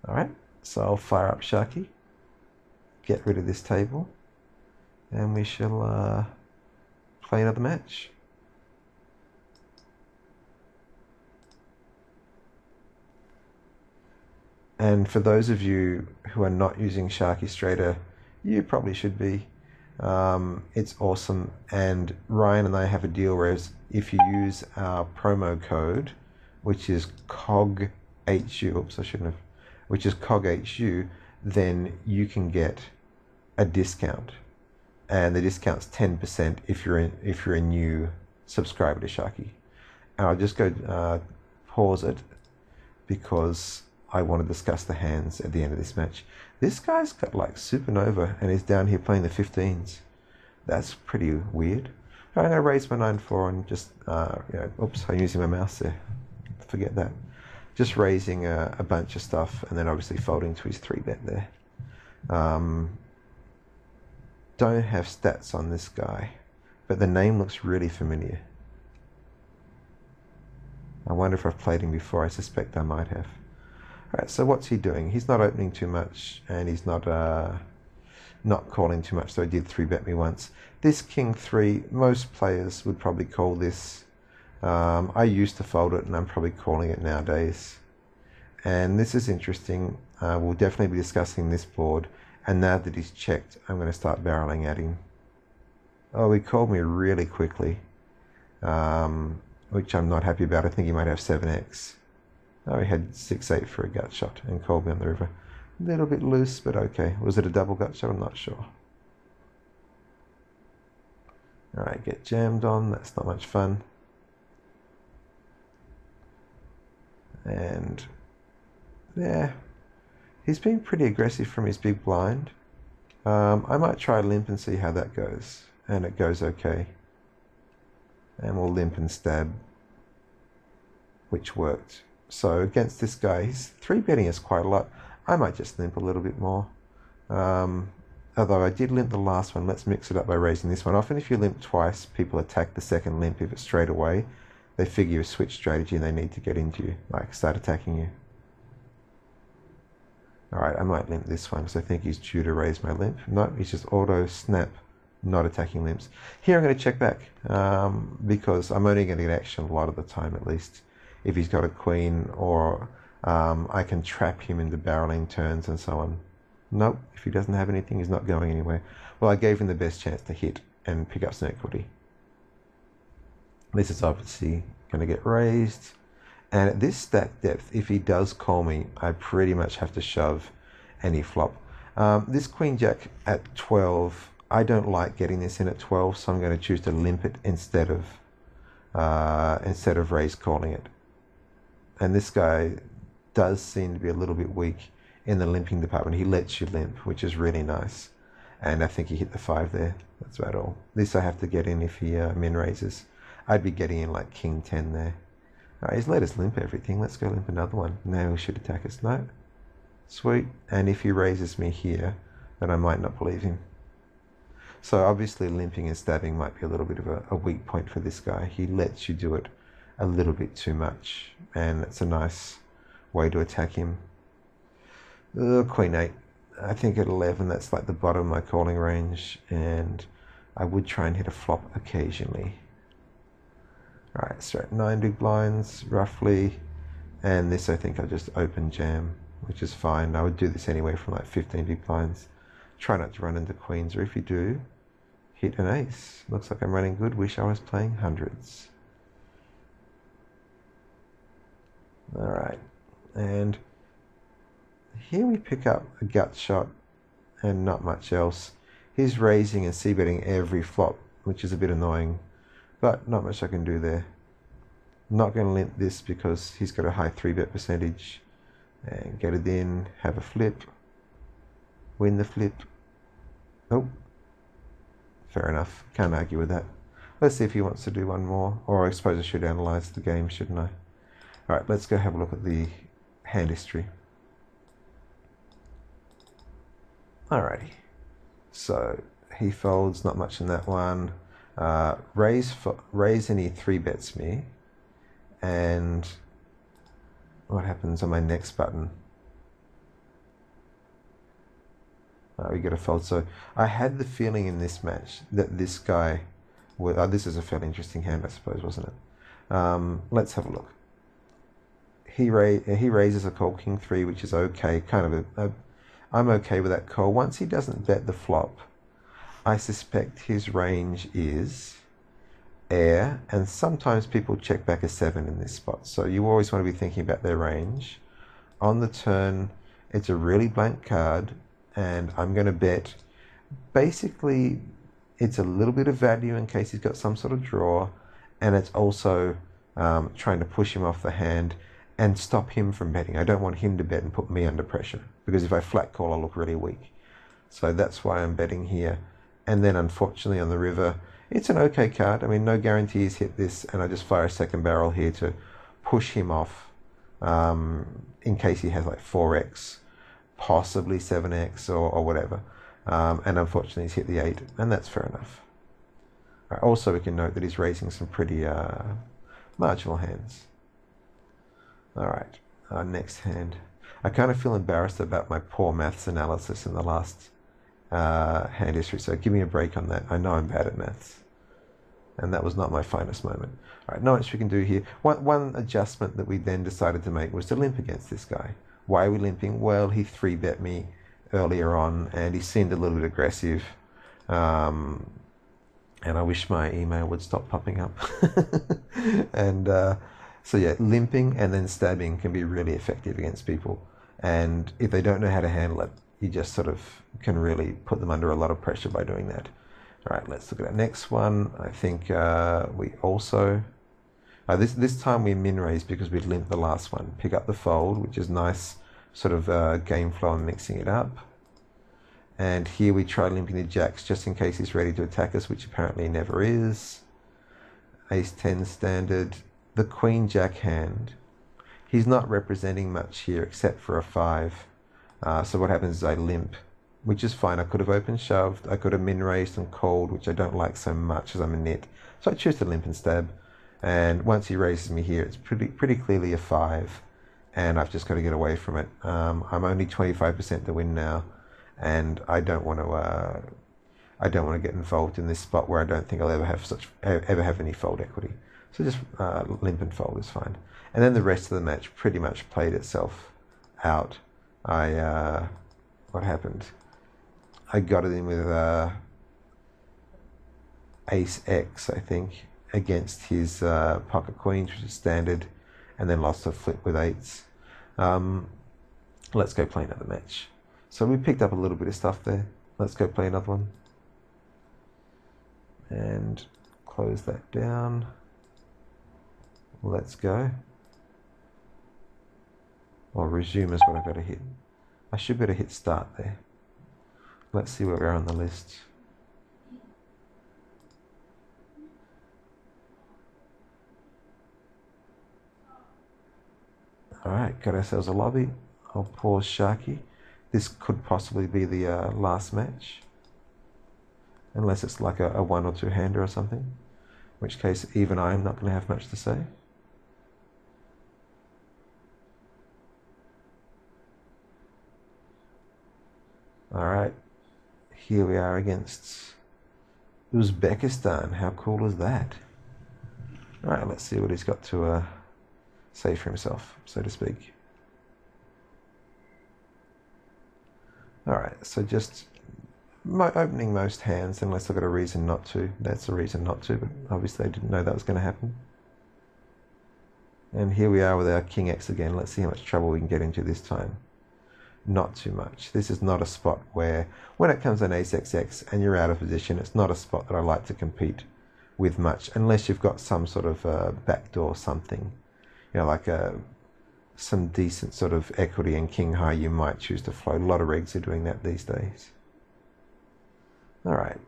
Alright, so I'll fire up Sharky, get rid of this table, and we shall play another match. And for those of you who are not using Sharky Strader, you probably should be. It's awesome, and Ryan and I have a deal where if you use our promo code, which is COGHU, oops, I shouldn't have, which is COGHU, then you can get a discount, and the discount's 10% if you're a new subscriber to Sharky. And I'll just go pause it because I want to discuss the hands at the end of this match. This guy's got like Supernova and he's down here playing the 15s. That's pretty weird. I'm going to raise my 9-4 and just, oops, I'm using my mouse there. Forget that. Just raising a bunch of stuff and then obviously folding to his 3-bet there. Don't have stats on this guy, but the name looks really familiar. I wonder if I've played him before. I suspect I might have. Alright, so what's he doing? He's not opening too much, and he's not calling too much, so he did 3-bet me once. This King 3, most players would probably call this. I used to fold it, and I'm probably calling it nowadays. And this is interesting. We'll definitely be discussing this board, and now that he's checked, I'm going to start barreling at him. Oh, he called me really quickly, which I'm not happy about. I think he might have 7x. Oh, he had 6-8 for a gut shot and called me on the river. A little bit loose, but okay. Was it a double gut shot? I'm not sure. Alright, get jammed on. That's not much fun. And yeah, he's been pretty aggressive from his big blind. I might try limp and see how that goes. And it goes okay. And we'll limp and stab, which worked. So against this guy, he's 3-betting us quite a lot. I might just limp a little bit more. Although I did limp the last one, let's mix it up by raising this one. Often if you limp twice, people attack the second limp. If it's straight away, they figure a switch strategy and they need to get into you, like start attacking you. Alright, I might limp this one because I think he's due to raise my limp. No, he's just auto snap, not attacking limps. Here I'm going to check back because I'm only going to get action a lot of the time at least. If he's got a queen, or I can trap him into barreling turns and so on. Nope, if he doesn't have anything, he's not going anywhere. Well, I gave him the best chance to hit and pick up some equity. This is obviously going to get raised. And at this stack depth, if he does call me, I pretty much have to shove any flop. This queen jack at 12, I don't like getting this in at 12, so I'm going to choose to limp it instead of raise calling it. And this guy does seem to be a little bit weak in the limping department. He lets you limp, which is really nice. And I think he hit the 5 there. That's about all. This I have to get in if he min raises. I'd be getting in like King 10 there. Alright, he's let us limp everything. Let's go limp another one. Now he should attack us. No. Sweet. And if he raises me here, then I might not believe him. So obviously limping and stabbing might be a little bit of a weak point for this guy. He lets you do it a little bit too much, and it's a nice way to attack him. Queen 8. I think at 11 that's like the bottom of my calling range, and I would try and hit a flop occasionally. Alright, so at 9 big blinds roughly, and this I think I just open jam, which is fine. I would do this anyway from like 15 big blinds. Try not to run into queens, or if you do, hit an ace. Looks like I'm running good. Wish I was playing hundreds. Alright, and here we pick up a gut shot and not much else. He's raising and c-betting every flop, which is a bit annoying, but not much I can do there. Not going to limp this because he's got a high 3-bet percentage. And get it in, have a flip, win the flip. Oh, fair enough, can't argue with that. Let's see if he wants to do one more, or I suppose I should analyze the game, shouldn't I? Alright, let's go have a look at the hand history. Alrighty, so he folds, not much in that one. Raise and he 3-bets me. And what happens on my next button? We get a fold. So I had the feeling in this match that this guy, this is a fairly interesting hand, I suppose, wasn't it? Let's have a look. He raises a call king 3, which is okay. Kind of I'm okay with that call. Once he doesn't bet the flop, I suspect his range is air, and sometimes people check back a 7 in this spot. So you always want to be thinking about their range. On the turn, it's a really blank card, and I'm going to bet. Basically, it's a little bit of value in case he's got some sort of draw, and it's also trying to push him off the hand and stop him from betting. I don't want him to bet and put me under pressure, because if I flat call, I'll look really weak. So that's why I'm betting here. And then unfortunately on the river, it's an okay card. I mean, no guarantees hit this, and I just fire a second barrel here to push him off in case he has like 4x, possibly 7x or whatever. And unfortunately he's hit the 8, and that's fair enough. Also, we can note that he's raising some pretty marginal hands. All right, our next hand. I kind of feel embarrassed about my poor maths analysis in the last hand history, so give me a break on that. I know I'm bad at maths, and that was not my finest moment. All right, not much we can do here. One adjustment that we then decided to make was to limp against this guy. Why are we limping? Well, he 3-bet me earlier on, and he seemed a little bit aggressive. And I wish my email would stop popping up. And so yeah, limping and then stabbing can be really effective against people. And if they don't know how to handle it, you just sort of can really put them under a lot of pressure by doing that. All right, let's look at our next one. I think we also, this time we min raise because we limped the last one. Pick up the fold, which is nice, sort of game flow and mixing it up. And here we try limping the jacks just in case he's ready to attack us, which apparently he never is. Ace 10 standard. The Queen Jack hand. He's not representing much here except for a 5. So what happens is I limp, which is fine. I could have open shoved. I could have min raised and called, which I don't like so much as I'm a nit. So I choose to limp and stab. And once he raises me here, it's pretty clearly a 5. And I've just got to get away from it. I'm only 25% to win now. And I don't want to get involved in this spot where I don't think I'll ever have any fold equity. So just limp and fold is fine. And then the rest of the match pretty much played itself out. What happened? I got it in with Ace X, I think, against his pocket queens, which is standard, and then lost a flip with 8s. Let's go play another match. So we picked up a little bit of stuff there. Let's go play another one. And close that down. Let's go. Or resume is what I've got to hit. I should better hit start there. Let's see where we are on the list. Alright, got ourselves a lobby. I'll pause Sharky. This could possibly be the last match. Unless it's like a 1 or 2 hander or something. In which case even I am not going to have much to say. Alright, here we are against Uzbekistan. How cool is that? Alright, let's see what he's got to say for himself, so to speak. Alright, so just opening most hands unless I've got a reason not to. That's a reason not to, but obviously I didn't know that was going to happen. And here we are with our King X again. Let's see how much trouble we can get into this time. Not too much. This is not a spot where, when it comes on Ace XX and you're out of position, it's not a spot that I like to compete with much, unless you've got some sort of backdoor something. You know, like some decent sort of equity in King High, you might choose to float. A lot of regs are doing that these days. Alright.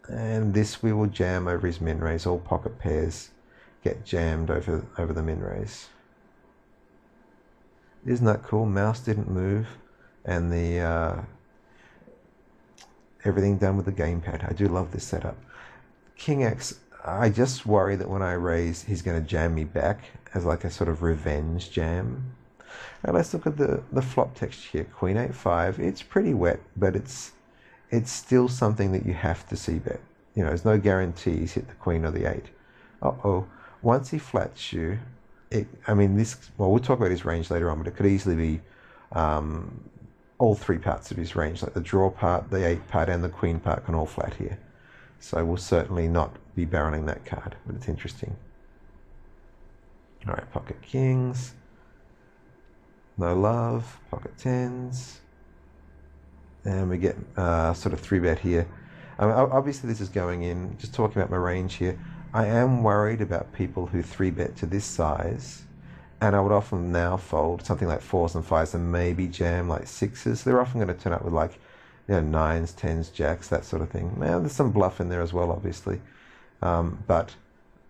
And this we will jam over his min raise. All pocket pairs get jammed over the min raise. Isn't that cool? Mouse didn't move, and the everything done with the gamepad. I do love this setup. King X, I just worry that when I raise, he's going to jam me back as like a sort of revenge jam. Now let's look at the flop text here. Queen 8-5. It's pretty wet, but it's still something that you have to see bet. You know, there's no guarantees hit the queen or the 8. Uh-oh. Once he flats you, we'll talk about his range later on, but it could easily be all three parts of his range, like the draw part, the 8 part, and the queen part can all flat here. So we'll certainly not be barreling that card, but it's interesting. All right, pocket kings. No love, pocket 10s. And we get sort of 3-bet here. Obviously this is going in, just talking about my range here. I am worried about people who 3-bet to this size, and I would often now fold something like 4s and 5s and maybe jam like 6s. They're often going to turn up with like, 9s, 10s, jacks, that sort of thing. Now there's some bluff in there as well, obviously. But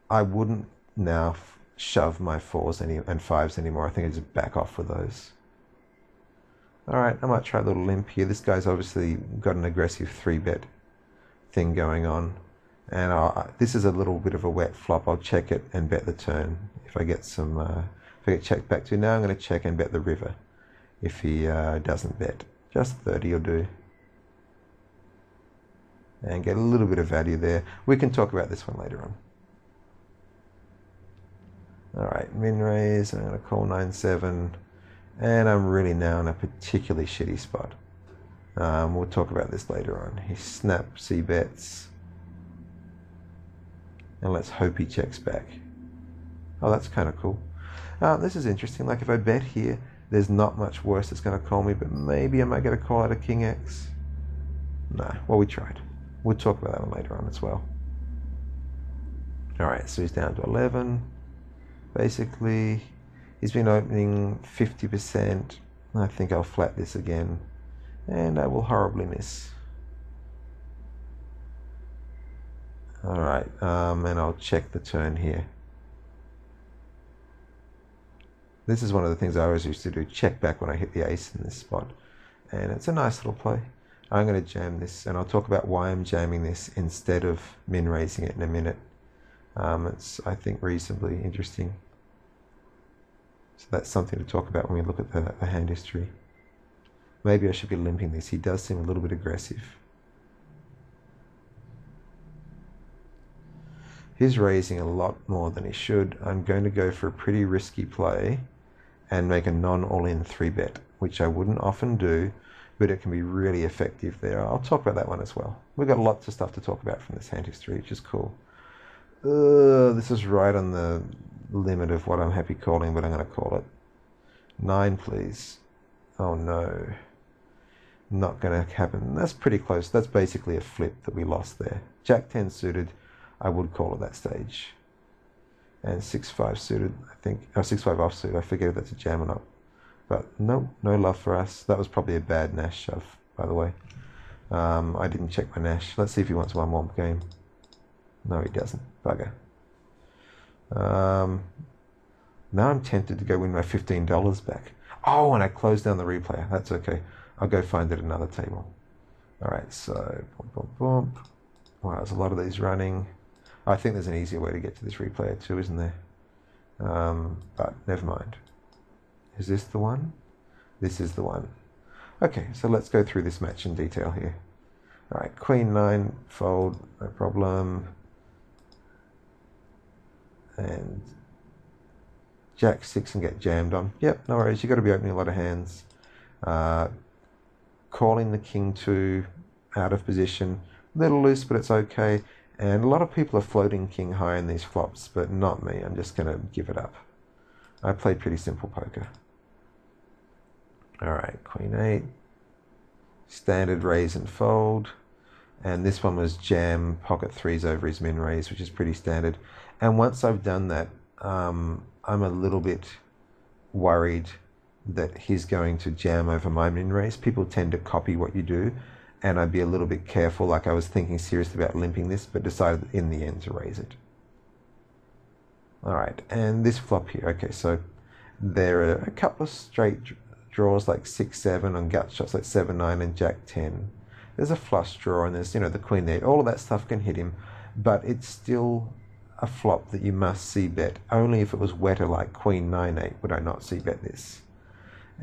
I wouldn't now shove my 4s and 5s anymore. I think I'd just back off with those. All right, I might try a little limp here. This guy's obviously got an aggressive 3-bet thing going on. And this is a little bit of a wet flop. I'll check it and bet the turn if I get some, if I get checked back to. Now I'm going to check and bet the river if he doesn't bet. Just 30 will do. And get a little bit of value there. We can talk about this one later on. All right, min raise. I'm going to call 9-7. And I'm really now in a particularly shitty spot. We'll talk about this later on. He snaps, he bets. And let's hope he checks back. Oh, that's kind of cool. This is interesting. Like if I bet here, there's not much worse that's going to call me, but maybe I might get a call out of King X. Nah, well, we tried. We'll talk about that one later on as well. All right, so he's down to 11. Basically, he's been opening 50%. I think I'll flat this again, and I will horribly miss. All right, and I'll check the turn here. This is one of the things I always used to do, check back when I hit the ace in this spot. And it's a nice little play. I'm going to jam this, and I'll talk about why I'm jamming this instead of min raising it in a minute. It's, I think, reasonably interesting. So that's something to talk about when we look at the hand history. Maybe I should be limping this. He does seem a little bit aggressive. He's raising a lot more than he should. I'm going to go for a pretty risky play and make a non-all-in 3-bet, which I wouldn't often do, but it can be really effective there. I'll talk about that one as well. We've got lots of stuff to talk about from this hand history, which is cool. This is right on the limit of what I'm happy calling, but I'm going to call it. 9, please. Oh no. Not going to happen. That's pretty close. That's basically a flip that we lost there. Jack 10 suited, I would call at that stage. And 6-5 suited, I think. Oh, 6-5 offsuit. I forget if that's a jam or not. But no love for us. That was probably a bad Nash shove, by the way. I didn't check my Nash. Let's see if he wants one more game. No, he doesn't. Bugger. Now I'm tempted to go win my $15 back. Oh, and I closed down the replayer. That's okay. I'll go find it at another table. All right, so boom, boom, boom. Wow, there's a lot of these running. I think there's an easier way to get to this replayer too, isn't there? But never mind. Is this the one? This is the one. Okay, so let's go through this match in detail here. All right, Queen 9, fold, no problem. And Jack 6 and get jammed on. Yep, no worries. You've got to be opening a lot of hands. Calling the King 2 out of position. A little loose, but it's okay. And a lot of people are floating King high in these flops, but not me. I'm just going to give it up. I play pretty simple poker. All right, Queen 8. Standard raise and fold. And this one was jam pocket 3s over his min raise, which is pretty standard. And once I've done that, I'm a little bit worried that he's going to jam over my min raise. People tend to copy what you do, and I'd be a little bit careful. Like I was thinking seriously about limping this, but decided in the end to raise it. All right, and this flop here. Okay, so there are a couple of straight draws like 6-7 on gut shots like 7-9 and Jack 10. There's a flush draw and there's, the Queen 8. All of that stuff can hit him, but it's still a flop that you must see bet. Only if it was wetter like Queen 9-8 would I not see bet this.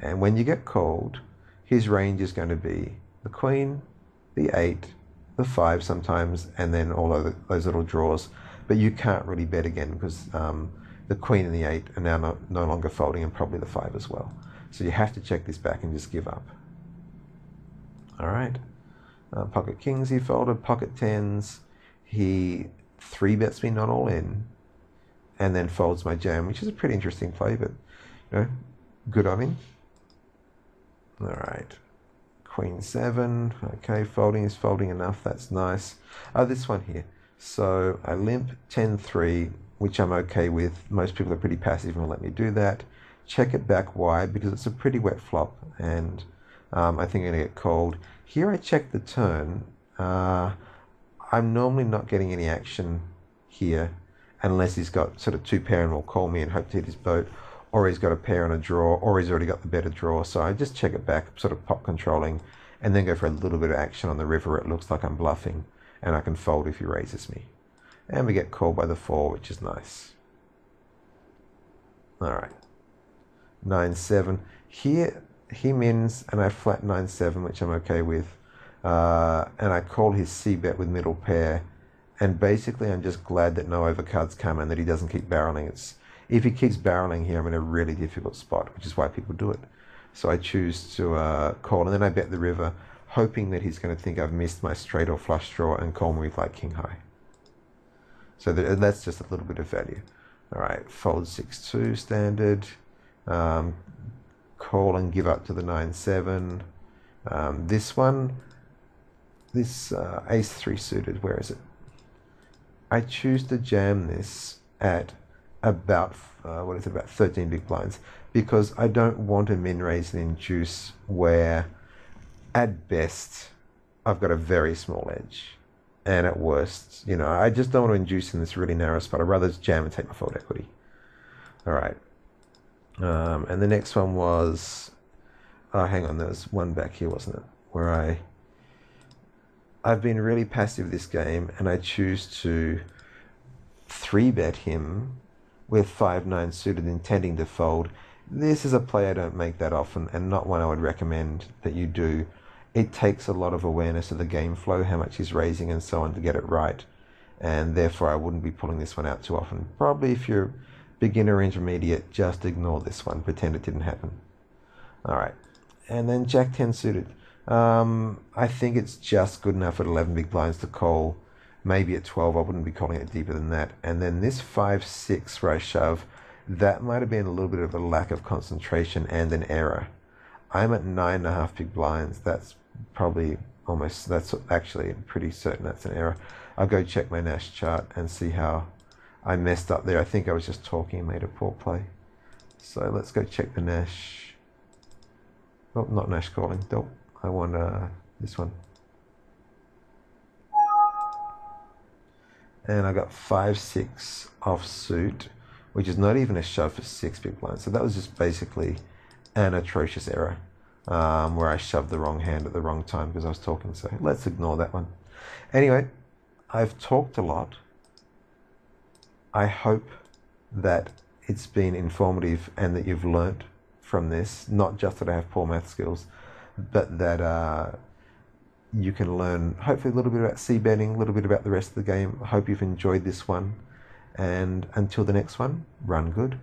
And when you get called, his range is going to be the queen, the 8, the 5 sometimes, and then all of those little draws. But you can't really bet again because the queen and the 8 are now no longer folding, and probably the 5 as well. So you have to check this back and just give up. All right. Pocket kings he folded, pocket tens. He 3-bets me not all in, and then folds my jam, which is a pretty interesting play, but you know, good on him. All right. Queen 7. Okay, folding is folding enough. That's nice. This one here. So I limp 10-3, which I'm okay with. Most people are pretty passive and will let me do that. Check it back wide because it's a pretty wet flop, and I think I'm going to get called. Here I check the turn. I'm normally not getting any action here unless he's got sort of 2 pair and will call me and hope to hit his boat, or he's got a pair and a draw, or he's already got the better draw. So I just check it back, sort of pop controlling, and then go for a little bit of action on the river where it looks like I'm bluffing, and I can fold if he raises me. And we get called by the 4, which is nice. All right. 9-7. Here he mins, and I flat 9-7, which I'm okay with. And I call his c-bet with middle pair. And basically I'm just glad that no overcards come and that he doesn't keep barreling. If he keeps barreling here, I'm in a really difficult spot, which is why people do it. So I choose to call, and then I bet the river, hoping that he's going to think I've missed my straight or flush draw and call me with like king high. So that's just a little bit of value. All right, fold 6-2 standard. Call and give up to the 9-7. This one, this ace-3 suited, where is it? I choose to jam this at about, about 13 big blinds, because I don't want a min raise and induce where, at best, I've got a very small edge. And at worst, you know, I just don't want to induce in this really narrow spot. I'd rather just jam and take my fold equity. All right. And the next one was, oh, hang on, there was one back here, wasn't it? Where I've been really passive this game, and I choose to 3-bet him with 5-9 suited, intending to fold. This is a play I don't make that often, and not one I would recommend that you do. It takes a lot of awareness of the game flow, how much he's raising and so on, to get it right. And therefore I wouldn't be pulling this one out too often. Probably if you're beginner or intermediate, just ignore this one. Pretend it didn't happen. All right. And then Jack 10 suited. I think it's just good enough at 11 big blinds to call. Maybe at 12, I wouldn't be calling it deeper than that. And then this 5-6 where I shove, that might have been a little bit of a lack of concentration and an error. I'm at 9.5 big blinds. That's probably almost, that's actually pretty certain that's an error. I'll go check my Nash chart and see how I messed up there. I think I was just talking and made a poor play. So let's go check the Nash. Oh, not Nash calling. Nope. I want this one. And I got 5-6 offsuit, which is not even a shove for 6 big blinds. So that was just basically an atrocious error, where I shoved the wrong hand at the wrong time because I was talking. So let's ignore that one. Anyway, I've talked a lot. I hope that it's been informative and that you've learnt from this, not just that I have poor math skills, but that you can learn hopefully a little bit about c-betting, a little bit about the rest of the game. I hope you've enjoyed this one, and until the next one, run good.